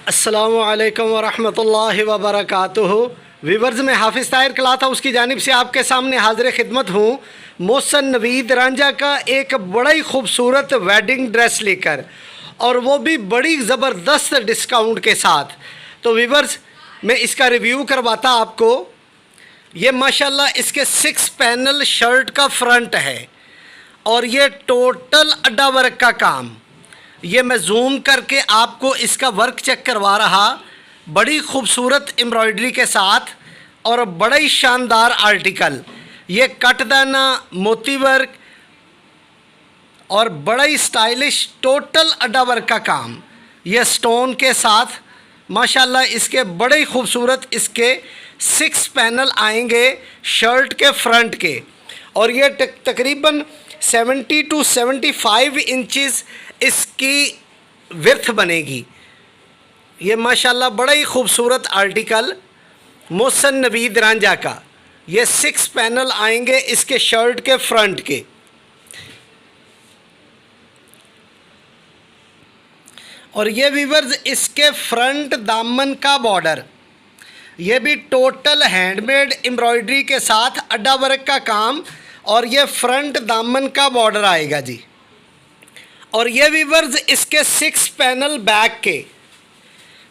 अस्सलामुअलैकुम वरहमतुल्लाहि वबरकातुहू। वीवर्स में हाफिज़ ताहिर क्लॉथ हाउस की जानिब से आपके सामने हाज़िर खिदमत हूँ मोहसन नवीद रांझा का एक बड़ा ही खूबसूरत वेडिंग ड्रेस लेकर, और वो भी बड़ी ज़बरदस्त डिस्काउंट के साथ। तो वीवर्स मैं इसका रिव्यू करवाता आपको। ये माशाल्लाह इसके 6 पैनल शर्ट का फ्रंट है और ये टोटल अड्डा वर्क का काम। ये मैं जूम करके आपको इसका वर्क चेक करवा रहा, बड़ी खूबसूरत एम्ब्रॉयडरी के साथ और बड़ा ही शानदार आर्टिकल। ये कटदाना मोती वर्क और बड़ा ही स्टाइलिश टोटल अड्डा वर्क का काम, ये स्टोन के साथ माशाल्लाह। इसके बड़े ही खूबसूरत इसके 6 पैनल आएंगे शर्ट के फ्रंट के, और ये तकरीबन 70 to 75 इंचज़ इसकी विड्थ बनेगी। ये माशाल्लाह बड़ा ही खूबसूरत आर्टिकल मोहसन नवीद रांझा का। ये 6 पैनल आएंगे इसके शर्ट के फ्रंट के, और ये वीवर्स इसके फ्रंट दामन का बॉर्डर, ये भी टोटल हैंडमेड एम्ब्रॉयडरी के साथ अड्डा वर्क का काम, और ये फ्रंट दामन का बॉर्डर आएगा जी। और ये वीवर्स इसके 6 पैनल बैक के,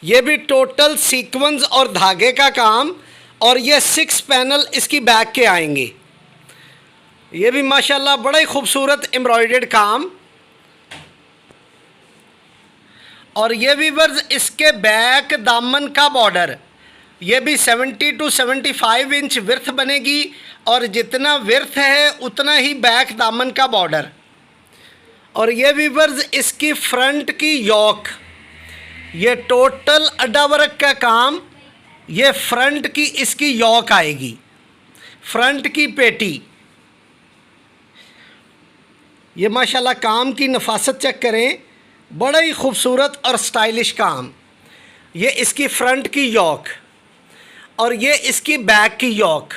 ये भी टोटल सीक्वेंस और धागे का काम, और ये 6 पैनल इसकी बैक के आएंगे। ये भी माशाल्लाह बड़ा ही खूबसूरत एम्ब्रॉयडर्ड काम। और ये वीवर्स इसके बैक दामन का बॉर्डर, ये भी 70 to 75 इंच विड्थ बनेगी, और जितना विड्थ है उतना ही बैक दामन का बॉर्डर। और ये वीवर्स इसकी फ्रंट की योक, ये टोटल अड्डा वर्क का काम। ये फ्रंट की इसकी योक आएगी, फ्रंट की पेटी। ये माशाल्लाह काम की नफासत चेक करें, बड़ा ही खूबसूरत और स्टाइलिश काम। ये इसकी फ्रंट की योक और ये इसकी बैक की योक।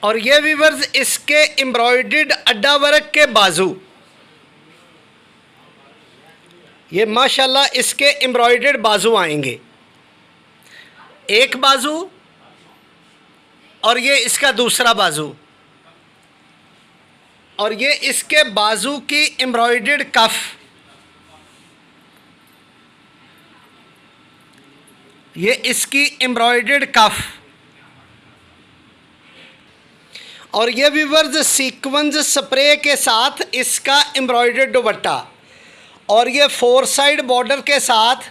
और ये वीवर्स इसके एम्ब्रॉयडर्ड अड्डा वर्क के बाजू, ये माशाल्लाह इसके एम्ब्रॉयडर्ड बाजू आएंगे, एक बाजू और ये इसका दूसरा बाजू, और ये इसके बाजू की एम्ब्रॉयडर्ड कफ, ये इसकी एम्ब्रॉयडर्ड कफ। और ये वीवर्स सीक्वेंस स्प्रे के साथ इसका एम्ब्रॉयडर्ड दुपट्टा, और ये 4 साइड बॉर्डर के साथ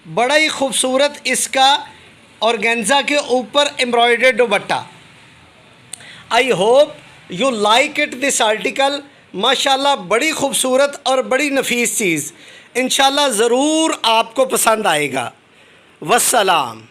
बड़ा ही खूबसूरत इसका ऑर्गेन्जा के ऊपर embroidered dupatta. I hope you like it this article. माशाल्लाह बड़ी खूबसूरत और बड़ी नफीस चीज़, इंशाल्लाह ज़रूर आपको पसंद आएगा। वस्सलाम।